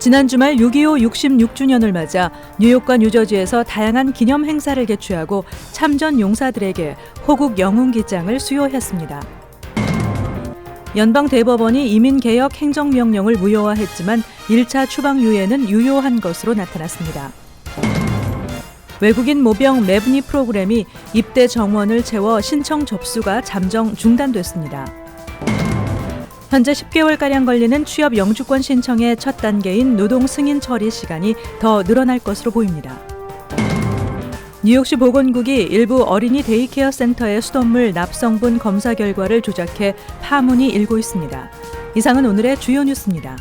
지난 주말 6.25 66주년을 맞아 뉴욕과 뉴저지에서 다양한 기념 행사를 개최하고 참전 용사들에게 호국 영웅기장을 수여했습니다. 연방대법원이 이민개혁 행정명령을 무효화했지만 1차 추방유예는 유효한 것으로 나타났습니다. 외국인 모병 매브니 프로그램이 입대 정원을 채워 신청 접수가 잠정 중단됐습니다. 현재 10개월가량 걸리는 취업 영주권 신청의 첫 단계인 노동 승인 처리 시간이 더 늘어날 것으로 보입니다. 뉴욕시 보건국이 일부 어린이 데이케어 센터의 수돗물 납성분 검사 결과를 조작해 파문이 일고 있습니다. 이상은 오늘의 주요 뉴스입니다.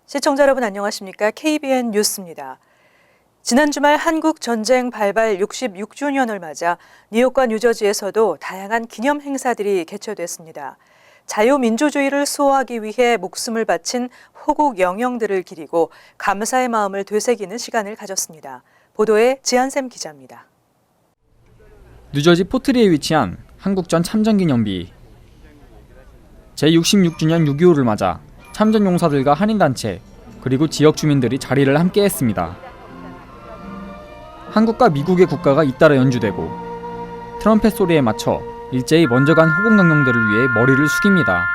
시청자 여러분 안녕하십니까? KBN 뉴스입니다. 지난 주말 한국 전쟁 발발 66주년을 맞아 뉴욕과 뉴저지에서도 다양한 기념 행사들이 개최됐습니다. 자유민주주의를 수호하기 위해 목숨을 바친 호국 영령들을 기리고 감사의 마음을 되새기는 시간을 가졌습니다. 보도에 지한샘 기자입니다. 뉴저지 포트리에 위치한 한국전 참전기념비. 제66주년 6.25를 맞아 참전용사들과 한인단체 그리고 지역 주민들이 자리를 함께했습니다. 한국과 미국의 국가가 잇따라 연주되고 트럼펫 소리에 맞춰 일제히 먼저 간 호국 영령들을 위해 머리를 숙입니다.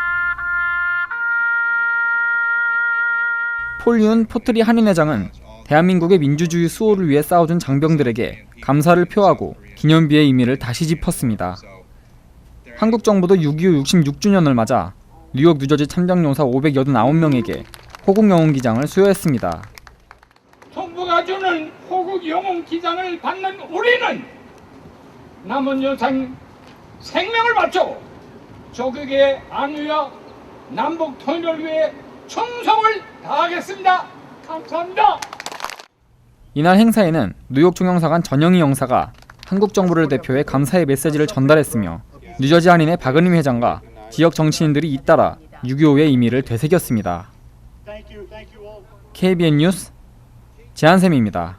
폴리운 포트리 한인회장은 대한민국의 민주주의 수호를 위해 싸워준 장병들에게 감사를 표하고 기념비의 의미를 다시 짚었습니다. 한국 정부도 6.25 66주년을 맞아 뉴욕 뉴저지 참전용사 589명에게 호국 영웅기장을 수여했습니다. 정부가 주는 호국 영웅 기장을 받는 우리는 남은 여생 생명을 바쳐 조국의 안위와 남북 통일을 위해 충성을 다하겠습니다. 감사합니다. 이날 행사에는 뉴욕 총영사관 전영희 영사가 한국 정부를 대표해 감사의 메시지를 전달했으며 뉴저지 한인의 박은임 회장과 지역 정치인들이 잇따라 6.25의 의미를 되새겼습니다. KBN 뉴스 지한샘입니다.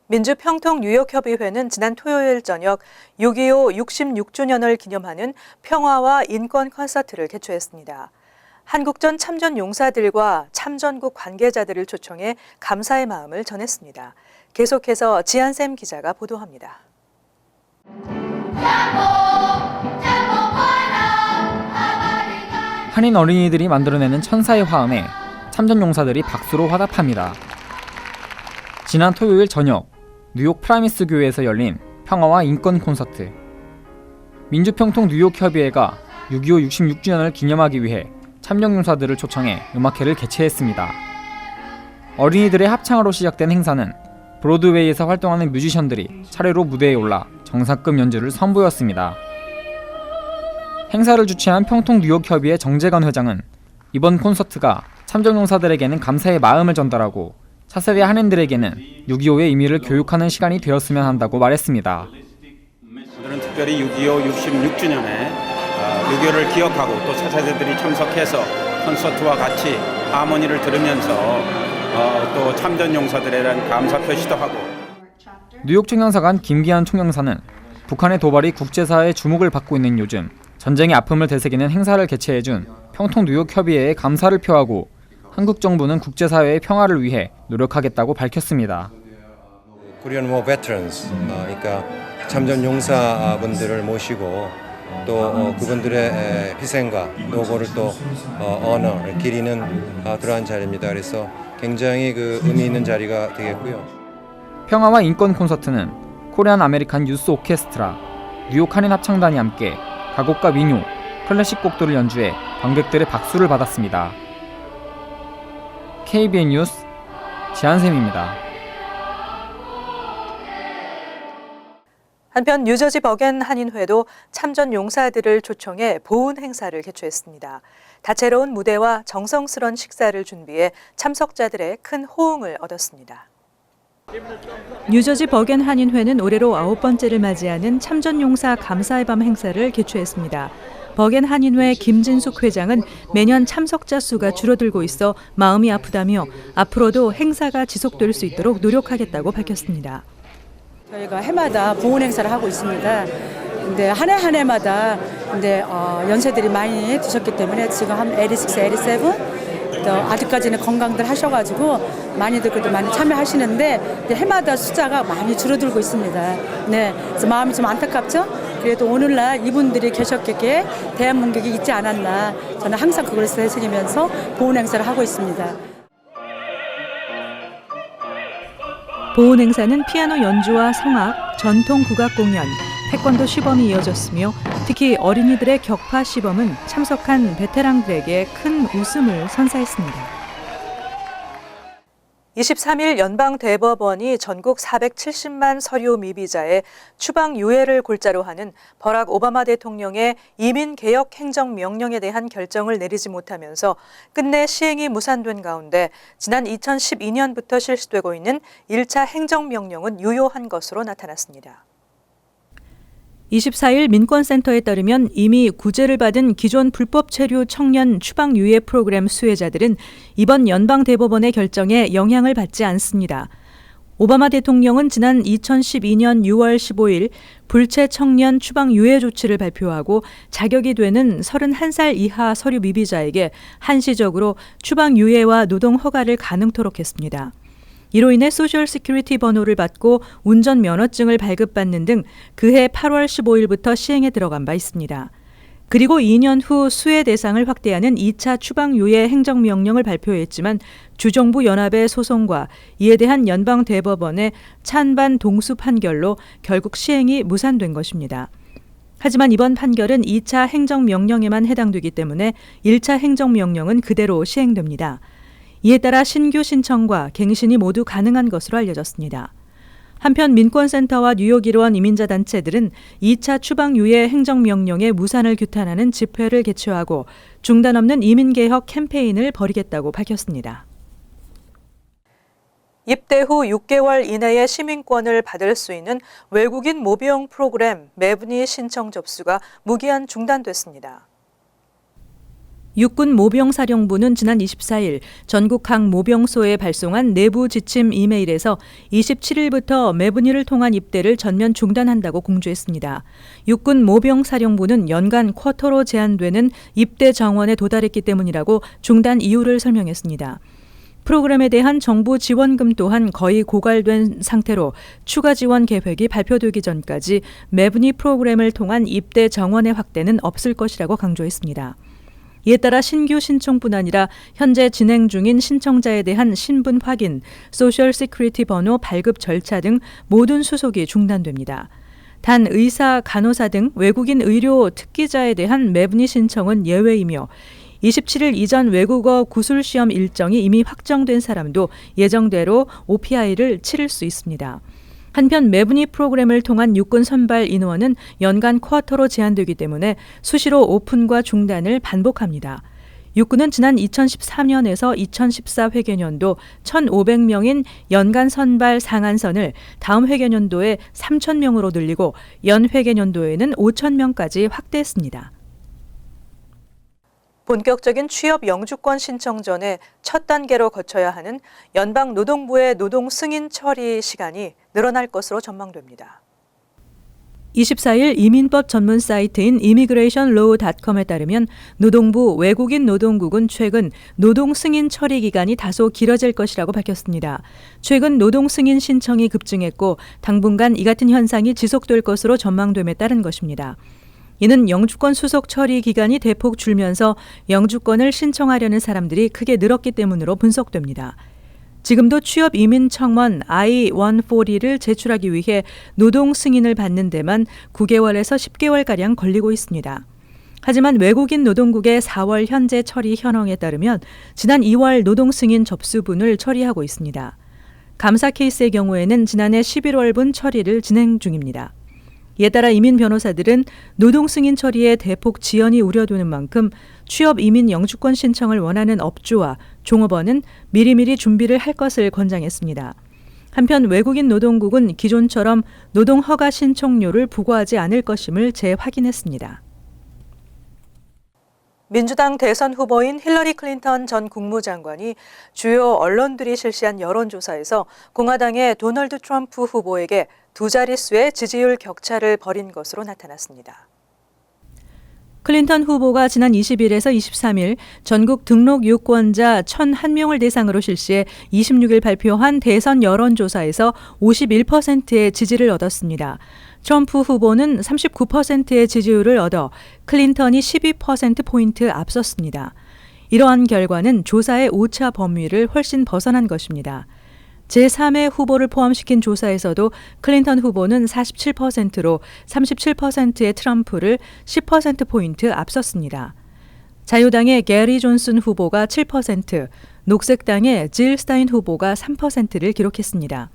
민주평통뉴욕협의회는 지난 토요일 저녁 6.25 66주년을 기념하는 평화와 인권 콘서트를 개최했습니다. 한국전 참전 용사들과 참전국 관계자들을 초청해 감사의 마음을 전했습니다. 계속해서 지한샘 기자가 보도합니다. 한인 어린이들이 만들어내는 천사의 화음에 참전용사들이 박수로 화답합니다. 지난 토요일 저녁 뉴욕 프라미스 교회에서 열린 평화와 인권 콘서트. 민주평통 뉴욕협의회가 6.25 66주년을 기념하기 위해 참전용사들을 초청해 음악회를 개최했습니다. 어린이들의 합창으로 시작된 행사는 브로드웨이에서 활동하는 뮤지션들이 차례로 무대에 올라 정상급 연주를 선보였습니다. 행사를 주최한 평통 뉴욕협의회 정재관 회장은 이번 콘서트가 참전용사들에게는 감사의 마음을 전달하고 차세대 한인들에게는 6.25의 의미를 교육하는 시간이 되었으면 한다고 말했습니다. 오늘은 특별히 6.25 66주년에 6.25를 기억하고 또 차세대들이 참석해서 콘서트와 같이 하모니를 들으면서 또 참전용사들에 대한 감사 표시도 하고. 뉴욕 총영사관 김기한 총영사는 북한의 도발이 국제사회의 주목을 받고 있는 요즘 전쟁의 아픔을 되새기는 행사를 개최해준 평통 뉴욕협의회에 감사를 표하고 한국 정부는 국제사회의 평화를 위해 노력하겠다고 밝혔습니다. Korean War Veterans, 그러니까 참전 용사분들을 모시고 또 그분들의 희생과 노고를 또 언어를 기리는 그러한 자리입니다. 그래서 굉장히 의미 있는 자리가 되겠고요. 평화와 인권 콘서트는 코리안 아메리칸 유스 오케스트라, 뉴욕 한인 합창단이 함께 가곡과 민요, 클래식 곡들을 연주해 관객들의 박수를 받았습니다. KBN 뉴스 지한샘입니다. 한편 뉴저지 버겐 한인회도 참전 용사들을 초청해 보훈 행사를 개최했습니다. 다채로운 무대와 정성스런 식사를 준비해 참석자들의 큰 호응을 얻었습니다. 뉴저지 버겐 한인회는 올해로 9번째를 맞이하는 참전용사 감사의 밤 행사를 개최했습니다. 버겐 한인회 김진숙 회장은 매년 참석자 수가 줄어들고 있어 마음이 아프다며 앞으로도 행사가 지속될 수 있도록 노력하겠다고 밝혔습니다. 저희가 해마다 보훈 행사를 하고 있습니다. 근데 한 해마다 연세들이 많이 드셨기 때문에 지금 한 86, 87 아직까지는 건강들 하셔가지고 많이들 그래도 많이 참여하시는데 해마다 숫자가 많이 줄어들고 있습니다. 네, 그래서 마음이 좀 안타깝죠. 그래도 오늘날 이분들이 계셨기에 대한문객이 있지 않았나 저는 항상 그걸 되새기면서 보훈 행사를 하고 있습니다. 보훈 행사는 피아노 연주와 성악, 전통 국악 공연, 태권도 시범이 이어졌으며 특히 어린이들의 격파 시범은 참석한 베테랑들에게 큰 웃음을 선사했습니다. 23일 연방대법원이 전국 470만 서류 미비자의 추방 유예를 골자로 하는 버락 오바마 대통령의 이민개혁 행정명령에 대한 결정을 내리지 못하면서 끝내 시행이 무산된 가운데 지난 2012년부터 실시되고 있는 1차 행정명령은 유효한 것으로 나타났습니다. 24일 민권센터에 따르면 이미 구제를 받은 기존 불법 체류 청년 추방 유예 프로그램 수혜자들은 이번 연방대법원의 결정에 영향을 받지 않습니다. 오바마 대통령은 지난 2012년 6월 15일 불체 청년 추방 유예 조치를 발표하고 자격이 되는 31살 이하 서류 미비자에게 한시적으로 추방 유예와 노동 허가를 가능토록 했습니다. 이로 인해 소셜 시큐리티 번호를 받고 운전 면허증을 발급받는 등 그해 8월 15일부터 시행에 들어간 바 있습니다. 그리고 2년 후 수혜 대상을 확대하는 2차 추방 유예 행정명령을 발표했지만 주정부 연합의 소송과 이에 대한 연방대법원의 찬반 동수 판결로 결국 시행이 무산된 것입니다. 하지만 이번 판결은 2차 행정명령에만 해당되기 때문에 1차 행정명령은 그대로 시행됩니다. 이에 따라 신규 신청과 갱신이 모두 가능한 것으로 알려졌습니다. 한편 민권센터와 뉴욕 일원 이민자 단체들은 2차 추방 유예 행정명령의 무산을 규탄하는 집회를 개최하고 중단 없는 이민개혁 캠페인을 벌이겠다고 밝혔습니다. 입대 후 6개월 이내에 시민권을 받을 수 있는 외국인 모병 프로그램 매분이 신청 접수가 무기한 중단됐습니다. 육군 모병사령부는 지난 24일 전국 각 모병소에 발송한 내부 지침 이메일에서 27일부터 매분위를 통한 입대를 전면 중단한다고 공지했습니다. 육군 모병사령부는 연간 쿼터로 제한되는 입대 정원에 도달했기 때문이라고 중단 이유를 설명했습니다. 프로그램에 대한 정부 지원금 또한 거의 고갈된 상태로 추가 지원 계획이 발표되기 전까지 매분위 프로그램을 통한 입대 정원의 확대는 없을 것이라고 강조했습니다. 이에 따라 신규 신청뿐 아니라 현재 진행 중인 신청자에 대한 신분 확인, 소셜 시큐리티 번호 발급 절차 등 모든 수속이 중단됩니다. 단 의사, 간호사 등 외국인 의료 특기자에 대한 매분위 신청은 예외이며 27일 이전 외국어 구술시험 일정이 이미 확정된 사람도 예정대로 OPI를 치를 수 있습니다. 한편 매분위 프로그램을 통한 육군 선발 인원은 연간 쿼터로 제한되기 때문에 수시로 오픈과 중단을 반복합니다. 육군은 지난 2013년에서 2014 회계년도 1,500명인 연간 선발 상한선을 다음 회계년도에 3,000명으로 늘리고 연 회계년도에는 5,000명까지 확대했습니다. 본격적인 취업 영주권 신청 전에 첫 단계로 거쳐야 하는 연방노동부의 노동 승인 처리 시간이 늘어날 것으로 전망됩니다. 24일 이민법 전문 사이트인 immigrationlaw.com에 따르면 노동부 외국인 노동국은 최근 노동 승인 처리 기간이 다소 길어질 것이라고 밝혔습니다. 최근 노동 승인 신청이 급증했고 당분간 이 같은 현상이 지속될 것으로 전망됨에 따른 것입니다. 이는 영주권 수속 처리 기간이 대폭 줄면서 영주권을 신청하려는 사람들이 크게 늘었기 때문으로 분석됩니다. 지금도 취업 이민 청원 I-140를 제출하기 위해 노동 승인을 받는 데만 9개월에서 10개월가량 걸리고 있습니다. 하지만 외국인 노동국의 4월 현재 처리 현황에 따르면 지난 2월 노동 승인 접수분을 처리하고 있습니다. 감사 케이스의 경우에는 지난해 11월분 처리를 진행 중입니다. 이에 따라 이민 변호사들은 노동 승인 처리에 대폭 지연이 우려되는 만큼 취업 이민 영주권 신청을 원하는 업주와 종업원은 미리미리 준비를 할 것을 권장했습니다. 한편 외국인 노동국은 기존처럼 노동 허가 신청료를 부과하지 않을 것임을 재확인했습니다. 민주당 대선 후보인 힐러리 클린턴 전 국무장관이 주요 언론들이 실시한 여론조사에서 공화당의 도널드 트럼프 후보에게 두 자릿수의 지지율 격차를 벌인 것으로 나타났습니다. 클린턴 후보가 지난 20일에서 23일 전국 등록 유권자 1,001명을 대상으로 실시해 26일 발표한 대선 여론조사에서 51%의 지지를 얻었습니다. 트럼프 후보는 39%의 지지율을 얻어 클린턴이 12%포인트 앞섰습니다. 이러한 결과는 조사의 오차 범위를 훨씬 벗어난 것입니다. 제3의 후보를 포함시킨 조사에서도 클린턴 후보는 47%로 37%의 트럼프를 10%포인트 앞섰습니다. 자유당의 게리 존슨 후보가 7%, 녹색당의 질 스타인 후보가 3%를 기록했습니다.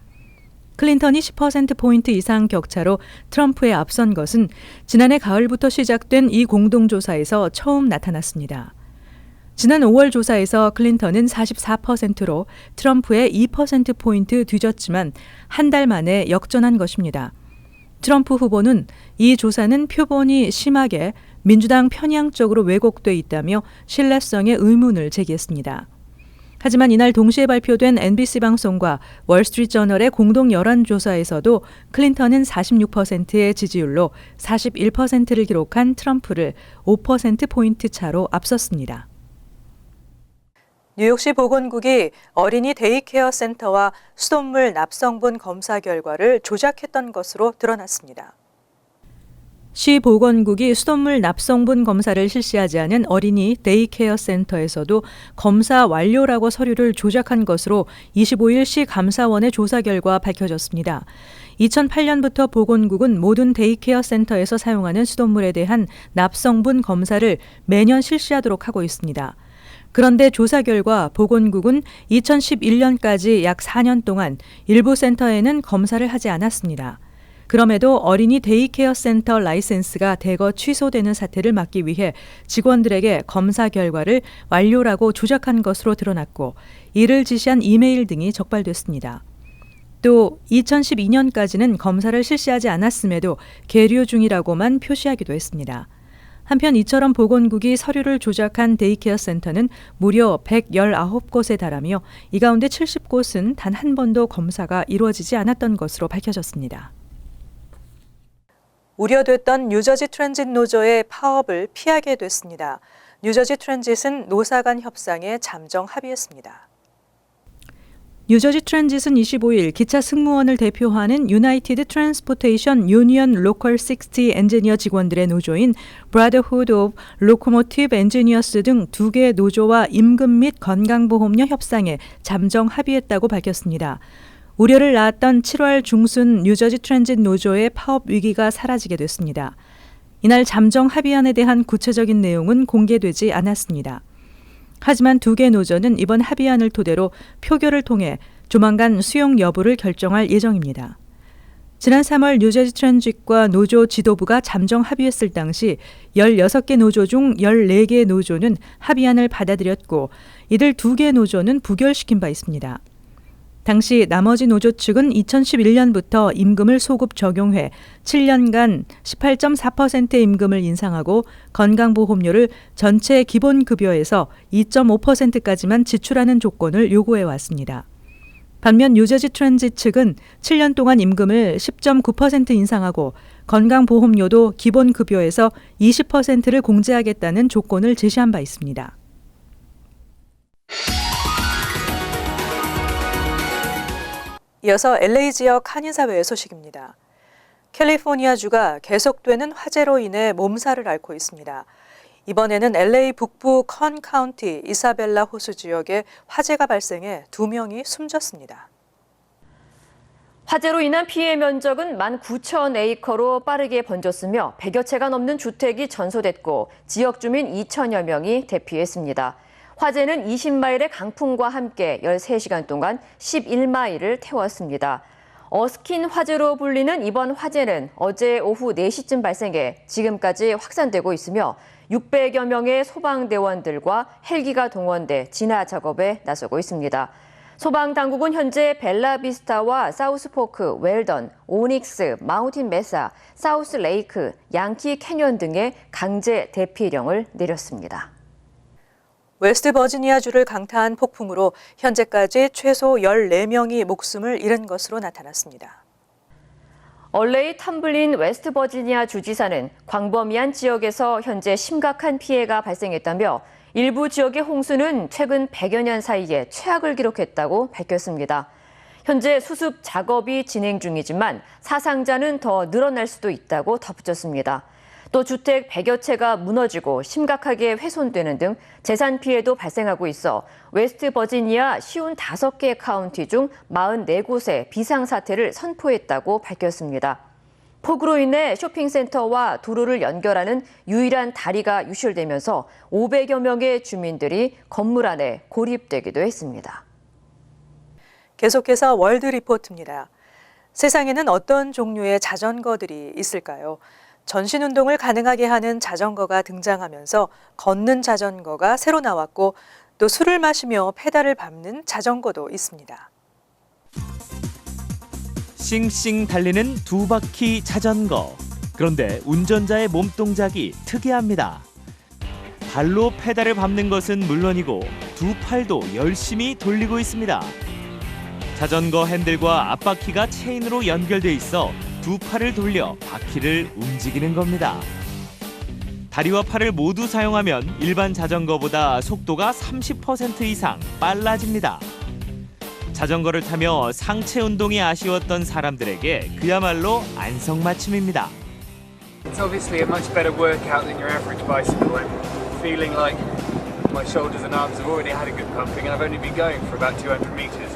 클린턴이 10%포인트 이상 격차로 트럼프에 앞선 것은 지난해 가을부터 시작된 이 공동조사에서 처음 나타났습니다. 지난 5월 조사에서 클린턴은 44%로 트럼프의 2%포인트 뒤졌지만 한 달 만에 역전한 것입니다. 트럼프 후보는 이 조사는 표본이 심하게 민주당 편향 쪽으로 왜곡돼 있다며 신뢰성에 의문을 제기했습니다. 하지만 이날 동시에 발표된 NBC 방송과 월스트리트저널의 공동 여론조사에서도 클린턴은 46%의 지지율로 41%를 기록한 트럼프를 5%포인트 차로 앞섰습니다. 뉴욕시 보건국이 어린이 데이케어 센터와 수돗물 납성분 검사 결과를 조작했던 것으로 드러났습니다. 시 보건국이 수돗물 납성분 검사를 실시하지 않은 어린이 데이케어 센터에서도 검사 완료라고 서류를 조작한 것으로 25일 시 감사원의 조사 결과 밝혀졌습니다. 2008년부터 보건국은 모든 데이케어 센터에서 사용하는 수돗물에 대한 납성분 검사를 매년 실시하도록 하고 있습니다. 그런데 조사 결과 보건국은 2011년까지 약 4년 동안 일부 센터에는 검사를 하지 않았습니다. 그럼에도 어린이 데이케어 센터 라이센스가 대거 취소되는 사태를 막기 위해 직원들에게 검사 결과를 완료라고 조작한 것으로 드러났고 이를 지시한 이메일 등이 적발됐습니다. 또 2012년까지는 검사를 실시하지 않았음에도 계류 중이라고만 표시하기도 했습니다. 한편 이처럼 보건국이 서류를 조작한 데이케어 센터는 무려 119곳에 달하며 이 가운데 70곳은 단 한 번도 검사가 이루어지지 않았던 것으로 밝혀졌습니다. 우려됐던 뉴저지 트랜짓 노조의 파업을 피하게 됐습니다. 뉴저지 트랜짓은 노사 간 협상에 잠정 합의했습니다. 뉴저지 트랜짓은 25일 기차 승무원을 대표하는 유나이티드 트랜스포테이션 유니언 로컬 60 엔지니어 직원들의 노조인 브라더후드 오브 로코모티브 엔지니어스 등 2개 노조와 임금 및 건강보험료 협상에 잠정 합의했다고 밝혔습니다. 우려를 낳았던 7월 중순 뉴저지 트랜짓 노조의 파업 위기가 사라지게 됐습니다. 이날 잠정 합의안에 대한 구체적인 내용은 공개되지 않았습니다. 하지만 2개 노조는 이번 합의안을 토대로 표결을 통해 조만간 수용 여부를 결정할 예정입니다. 지난 3월 뉴저지 트랜짓과 노조 지도부가 잠정 합의했을 당시 16개 노조 중 14개 노조는 합의안을 받아들였고 이들 2개 노조는 부결시킨 바 있습니다. 당시 나머지 노조 측은 2011년부터 임금을 소급 적용해 7년간 18.4%의 임금을 인상하고 건강보험료를 전체 기본급여에서 2.5%까지만 지출하는 조건을 요구해 왔습니다. 반면 뉴저지 트랜짓 측은 7년 동안 임금을 10.9% 인상하고 건강보험료도 기본급여에서 20%를 공제하겠다는 조건을 제시한 바 있습니다. 이어서 LA 지역 한인사회의 소식입니다. 캘리포니아주가 계속되는 화재로 인해 몸살을 앓고 있습니다. 이번에는 LA 북부 컨 카운티 이사벨라 호수 지역에 화재가 발생해 2명이 숨졌습니다. 화재로 인한 피해 면적은 19,000에이커로 빠르게 번졌으며 100여 채가 넘는 주택이 전소됐고 지역 주민 2,000여 명이 대피했습니다. 화재는 20마일의 강풍과 함께 13시간 동안 11마일을 태웠습니다. 어스킨 화재로 불리는 이번 화재는 어제 오후 4시쯤 발생해 지금까지 확산되고 있으며 600여 명의 소방대원들과 헬기가 동원돼 진화 작업에 나서고 있습니다. 소방당국은 현재 벨라비스타와 사우스포크, 웰던, 오닉스, 마운틴 메사, 사우스 레이크, 양키 캐년 등의 강제 대피령을 내렸습니다. 웨스트 버지니아주를 강타한 폭풍으로 현재까지 최소 14명이 목숨을 잃은 것으로 나타났습니다. 얼레이 텀블린 웨스트 버지니아 주지사는 광범위한 지역에서 현재 심각한 피해가 발생했다며 일부 지역의 홍수는 최근 100여 년 사이에 최악을 기록했다고 밝혔습니다. 현재 수습 작업이 진행 중이지만 사상자는 더 늘어날 수도 있다고 덧붙였습니다. 또 주택 100여 채가 무너지고 심각하게 훼손되는 등 재산 피해도 발생하고 있어 웨스트 버지니아 55개 카운티 중 44곳에 비상사태를 선포했다고 밝혔습니다. 폭우로 인해 쇼핑센터와 도로를 연결하는 유일한 다리가 유실되면서 500여 명의 주민들이 건물 안에 고립되기도 했습니다. 계속해서 월드 리포트입니다. 세상에는 어떤 종류의 자전거들이 있을까요? 전신운동을 가능하게 하는 자전거가 등장하면서 걷는 자전거가 새로 나왔고 또 술을 마시며 페달을 밟는 자전거도 있습니다. 싱싱 달리는 두 바퀴 자전거. 그런데 운전자의 몸동작이 특이합니다. 발로 페달을 밟는 것은 물론이고 두 팔도 열심히 돌리고 있습니다. 자전거 핸들과 앞바퀴가 체인으로 연결돼 있어 두 팔을 돌려 바퀴를 움직이는 겁니다. 다리와 팔을 모두 사용하면 일반 자전거보다 속도가 30% 이상 빨라집니다. 자전거를 타며 상체 운동이 아쉬웠던 사람들에게 그야말로 안성맞춤입니다. It's obviously a much better workout than your average bicycle. I'm feeling like my shoulders and arms have already had a good pumping and I've only been going for about 200 meters.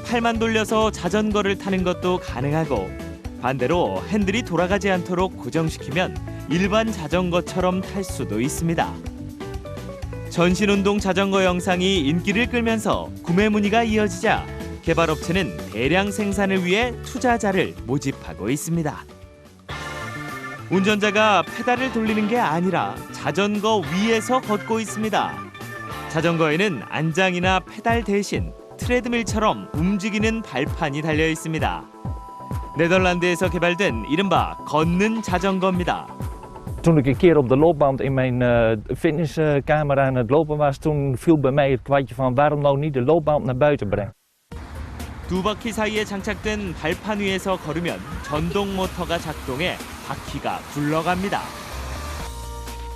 팔만 돌려서 자전거를 타는 것도 가능하고 반대로 핸들이 돌아가지 않도록 고정시키면 일반 자전거처럼 탈 수도 있습니다. 전신운동 자전거 영상이 인기를 끌면서 구매 문의가 이어지자 개발업체는 대량 생산을 위해 투자자를 모집하고 있습니다. 운전자가 페달을 돌리는 게 아니라 자전거 위에서 걷고 있습니다. 자전거에는 안장이나 페달 대신 트레드밀처럼 움직이는 발판이 달려 있습니다. 네덜란드에서 개발된 이른바 걷는 자전거입니다. Toen ik een keer op de loopband in mijn fitnesscamera aan het lopen was, toen viel bij mij het kwartje van waarom nou niet de loopband naar buiten brengen. 두 바퀴 사이에 장착된 발판 위에서 걸으면 전동 모터가 작동해 바퀴가 굴러갑니다.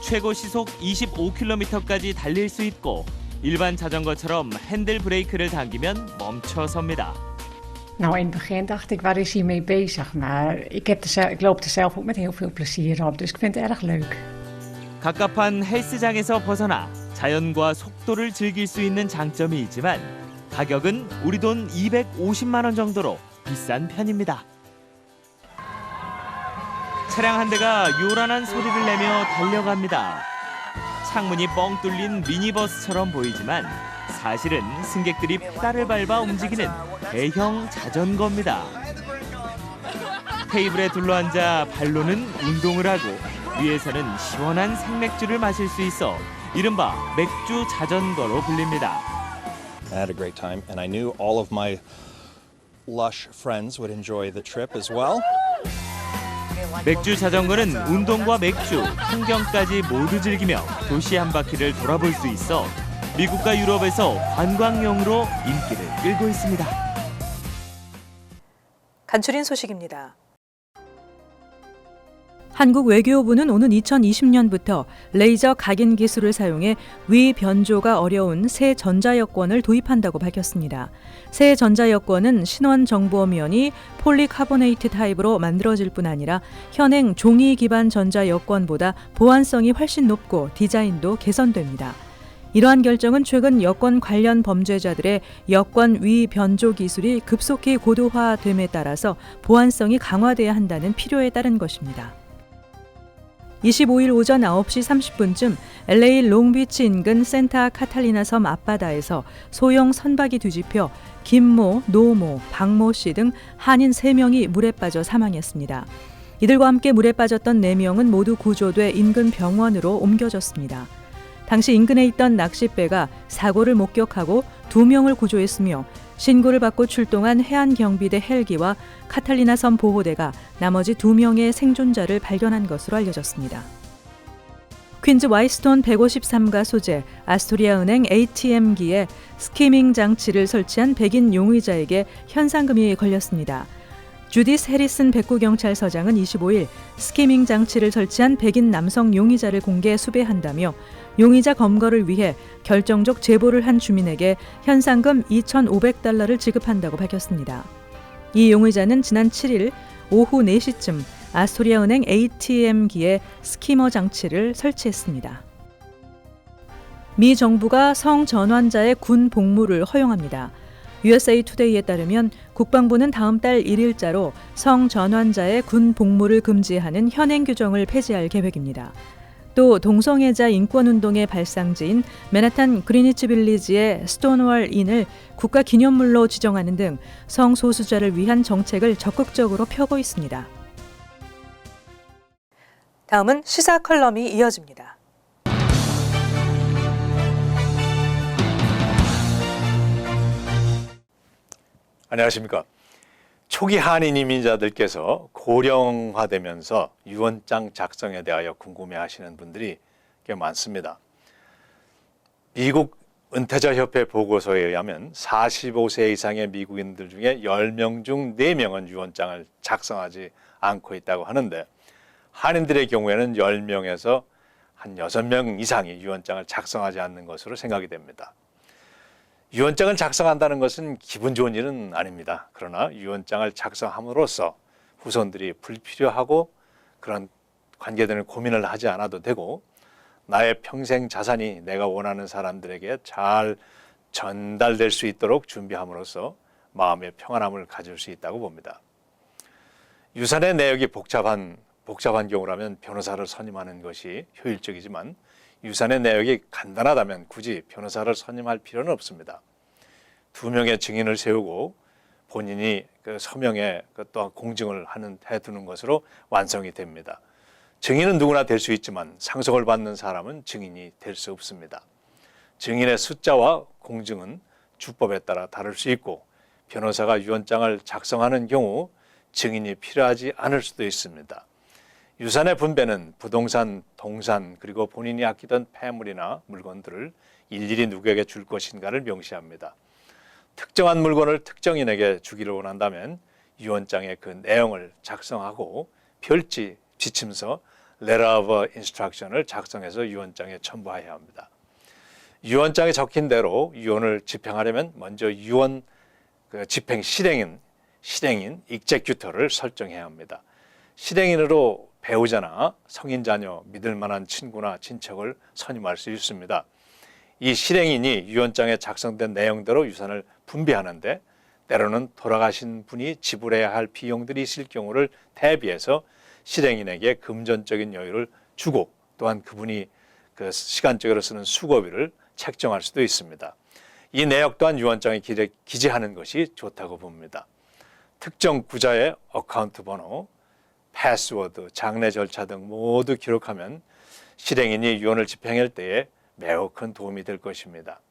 최고 시속 25km까지 달릴 수 있고 일반 자전거처럼 핸들 브레이크를 당기면 멈춰섭니다. Nou, in het begin dacht ik, waar is hij mee bezig? Maar ik loop er zelf ook met heel veel plezier op, dus ik vind het erg leuk. 갑갑한 헬스장에서 벗어나 자연과 속도를 즐길 수 있는 장점이 있지만 가격은 우리 돈 250만 원 정도로 비싼 편입니다. 차량 한 대가 요란한 소리를 내며 달려갑니다. 창문이 뻥 뚫린 미니버스처럼 보이지만 사실은 승객들이 페달을 밟아 움직이는 대형 자전거입니다. 테이블에 둘러앉아 발로는 운동을 하고 위에서는 시원한 생맥주를 마실 수 있어 이른바 맥주 자전거로 불립니다. I had a great time and I knew all of my lush friends would enjoy the trip as well. 맥주 자전거는 운동과 맥주, 풍경까지 모두 즐기며 도시 한 바퀴를 돌아볼 수 있어 미국과 유럽에서 관광용으로 인기를 끌고 있습니다. 간추린 소식입니다. 한국 외교부는 오는 2020년부터 레이저 각인 기술을 사용해 위 변조가 어려운 새 전자여권을 도입한다고 밝혔습니다. 새 전자여권은 신원정보면이 폴리카보네이트 타입으로 만들어질 뿐 아니라 현행 종이 기반 전자여권보다 보안성이 훨씬 높고 디자인도 개선됩니다. 이러한 결정은 최근 여권 관련 범죄자들의 여권 위 변조 기술이 급속히 고도화됨에 따라서 보안성이 강화돼야 한다는 필요에 따른 것입니다. 25일 오전 9시 30분쯤 LA 롱비치 인근 센타 카탈리나 섬 앞바다에서 소형 선박이 뒤집혀 김모, 노모, 박모 씨 등 한인 3명이 물에 빠져 사망했습니다. 이들과 함께 물에 빠졌던 4명은 모두 구조돼 인근 병원으로 옮겨졌습니다. 당시 인근에 있던 낚싯배가 사고를 목격하고 2명을 구조했으며 신고를 받고 출동한 해안경비대 헬기와 카탈리나 섬 보호대가 나머지 2명의 생존자를 발견한 것으로 알려졌습니다. 퀸즈 와이스톤 153가 소재 아스토리아 은행 ATM기에 스키밍 장치를 설치한 백인 용의자에게 현상금이 걸렸습니다. 주디스 해리슨 백구경찰서장은 25일 스키밍 장치를 설치한 백인 남성 용의자를 공개 수배한다며 용의자 검거를 위해 결정적 제보를 한 주민에게 현상금 2,500달러를 지급한다고 밝혔습니다. 이 용의자는 지난 7일 오후 4시쯤 아스토리아 은행 ATM기에 스키머 장치를 설치했습니다. 미 정부가 성전환자의 군 복무를 허용합니다. USA 투데이에 따르면 국방부는 다음 달 1일자로 성전환자의 군 복무를 금지하는 현행 규정을 폐지할 계획입니다. 또 동성애자 인권운동의 발상지인 맨하탄 그리니치 빌리지의 스톤월 인을 국가기념물로 지정하는 등 성소수자를 위한 정책을 적극적으로 펴고 있습니다. 다음은 시사 컬럼이 이어집니다. 안녕하십니까. 초기 한인 이민자들께서 고령화되면서 유언장 작성에 대하여 궁금해하시는 분들이 꽤 많습니다. 미국 은퇴자협회 보고서에 의하면 45세 이상의 미국인들 중에 10명 중 4명은 유언장을 작성하지 않고 있다고 하는데 한인들의 경우에는 10명에서 한 6명 이상이 유언장을 작성하지 않는 것으로 생각이 됩니다. 유언장을 작성한다는 것은 기분 좋은 일은 아닙니다. 그러나 유언장을 작성함으로써 후손들이 불필요하고 그런 관계되는 고민을 하지 않아도 되고 나의 평생 자산이 내가 원하는 사람들에게 잘 전달될 수 있도록 준비함으로써 마음의 평안함을 가질 수 있다고 봅니다. 유산의 내역이 복잡한 경우라면 변호사를 선임하는 것이 효율적이지만 유산의 내역이 간단하다면 굳이 변호사를 선임할 필요는 없습니다. 2명의 증인을 세우고 본인이 그 서명에 또한 공증을 해두는 것으로 완성이 됩니다. 증인은 누구나 될 수 있지만 상속을 받는 사람은 증인이 될 수 없습니다. 증인의 숫자와 공증은 주법에 따라 다를 수 있고 변호사가 유언장을 작성하는 경우 증인이 필요하지 않을 수도 있습니다. 유산의 분배는 부동산, 동산 그리고 본인이 아끼던 폐물이나 물건들을 일일이 누구에게 줄 것인가를 명시합니다. 특정한 물건을 특정인에게 주기를 원한다면 유언장의 그 내용을 작성하고 별지, 지침서, letter of instruction을 작성해서 유언장에 첨부해야 합니다. 유언장에 적힌 대로 유언을 집행하려면 먼저 유언 집행 실행인 executor를 설정해야 합니다. 실행인으로 배우자나 성인 자녀, 믿을 만한 친구나 친척을 선임할 수 있습니다. 이 실행인이 유언장에 작성된 내용대로 유산을 분배하는데 때로는 돌아가신 분이 지불해야 할 비용들이 있을 경우를 대비해서 실행인에게 금전적인 여유를 주고 또한 그분이 그 시간적으로 쓰는 수고비를 책정할 수도 있습니다. 이 내역 또한 유언장에 기재하는 것이 좋다고 봅니다. 특정 구자의 어카운트 번호, 패스워드, 장례 절차 등 모두 기록하면 실행인이 유언을 집행할 때에 매우 큰 도움이 될 것입니다.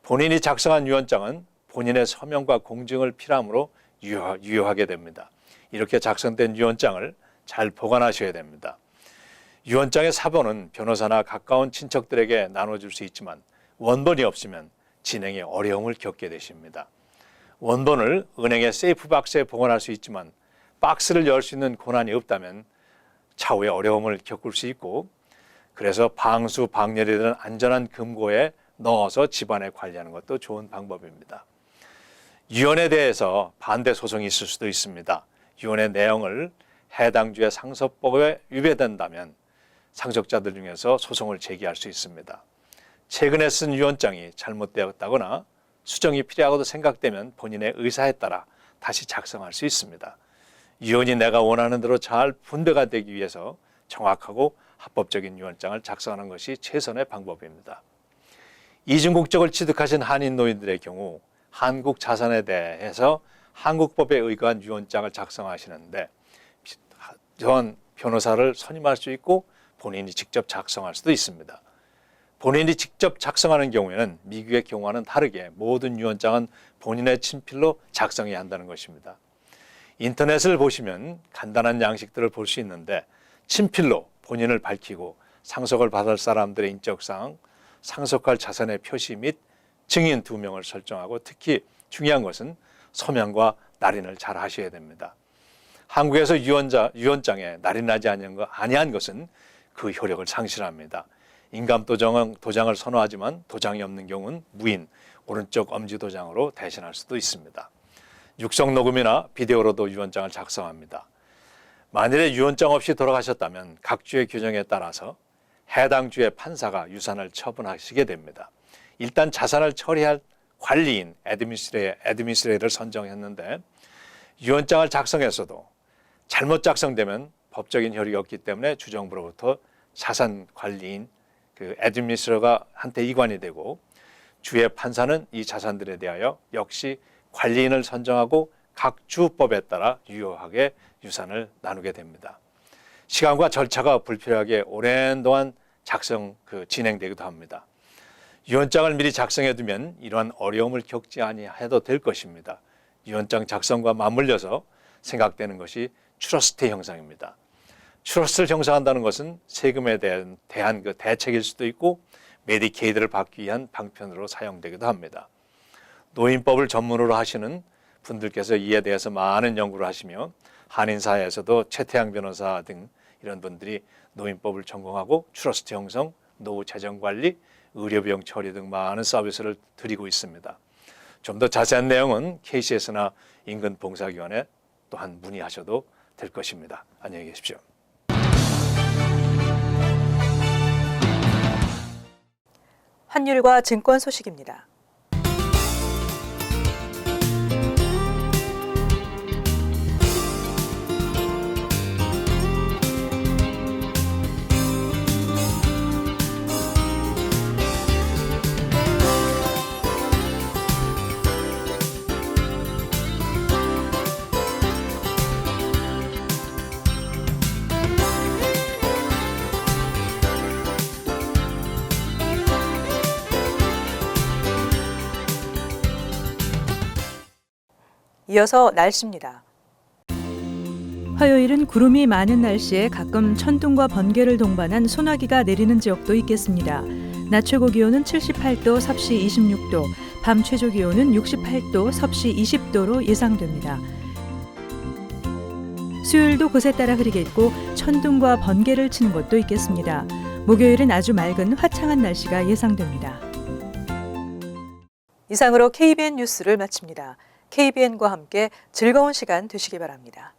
본인이 작성한 유언장은 본인의 서명과 공증을 필요하므로 유효하게 됩니다. 이렇게 작성된 유언장을 잘 보관하셔야 됩니다. 유언장의 사본은 변호사나 가까운 친척들에게 나눠줄 수 있지만 원본이 없으면 진행에 어려움을 겪게 되십니다. 원본을 은행의 세이프 박스에 보관할 수 있지만 박스를 열 수 있는 권한이 없다면 차후에 어려움을 겪을 수 있고 그래서 방수, 방열이 되는 안전한 금고에 넣어서 집안에 관리하는 것도 좋은 방법입니다. 유언에 대해서 반대 소송이 있을 수도 있습니다. 유언의 내용을 해당 주의 상속법에 위배된다면 상속자들 중에서 소송을 제기할 수 있습니다. 최근에 쓴 유언장이 잘못되었다거나 수정이 필요하다고 생각되면 본인의 의사에 따라 다시 작성할 수 있습니다. 유언이 내가 원하는 대로 잘 분배가 되기 위해서 정확하고 합법적인 유언장을 작성하는 것이 최선의 방법입니다. 이중국적을 취득하신 한인 노인들의 경우 한국 자산에 대해서 한국법에 의거한 유언장을 작성하시는데 또한 변호사를 선임할 수 있고 본인이 직접 작성할 수도 있습니다. 본인이 직접 작성하는 경우에는 미국의 경우와는 다르게 모든 유언장은 본인의 친필로 작성해야 한다는 것입니다. 인터넷을 보시면 간단한 양식들을 볼 수 있는데 친필로 본인을 밝히고 상속을 받을 사람들의 인적사항, 상속할 자산의 표시 및 증인 2명을 설정하고 특히 중요한 것은 서명과 날인을 잘 하셔야 됩니다. 한국에서 유언장에 날인하지 아니한 것은 그 효력을 상실합니다. 인감 도장을 선호하지만 도장이 없는 경우는 무인, 오른쪽 엄지 도장으로 대신할 수도 있습니다. 육성 녹음이나 비디오로도 유언장을 작성합니다. 만일에 유언장 없이 돌아가셨다면 각 주의 규정에 따라서 해당 주의 판사가 유산을 처분하시게 됩니다. 일단 자산을 처리할 관리인 애드미니스트레이터를 선정했는데 유언장을 작성했어도 잘못 작성되면 법적인 효력이 없기 때문에 주정부로부터 자산 관리인 그 애드미니스트레이터가 한테 이관이 되고 주의 판사는 이 자산들에 대하여 역시 관리인을 선정하고 각 주법에 따라 유효하게 유산을 나누게 됩니다. 시간과 절차가 불필요하게 오랜 동안 진행되기도 합니다. 유언장을 미리 작성해 두면 이러한 어려움을 겪지 아니해도 될 것입니다. 유언장 작성과 맞물려서 생각되는 것이 트러스트 형상입니다. 트러스트를 형성한다는 것은 세금에 대한 그 대책일 수도 있고 메디케이드를 받기 위한 방편으로 사용되기도 합니다. 노인법을 전문으로 하시는 분들께서 이에 대해서 많은 연구를 하시며 한인사회에서도 최태양 변호사 등 이런 분들이 노인법을 전공하고 트러스트 형성, 노후 재정 관리, 의료비용 처리 등 많은 서비스를 드리고 있습니다. 좀 더 자세한 내용은 KCS나 인근 봉사기관에 또한 문의하셔도 될 것입니다. 안녕히 계십시오. 환율과 증권 소식입니다. 이어서 날씨입니다. 화요일은 구름이 많은 날씨에 가끔 천둥과 번개를 동반한 소나기가 내리는 지역도 있겠습니다. 낮 최고 기온은 78도, 섭씨 26도, 밤 최저 기온은 68도, 섭씨 20도로 예상됩니다. 수요일도 곳에 따라 흐리겠고 천둥과 번개를 치는 곳도 있겠습니다. 목요일은 아주 맑은 화창한 날씨가 예상됩니다. 이상으로 KBN 뉴스를 마칩니다. KBN과 함께 즐거운 시간 되시기 바랍니다.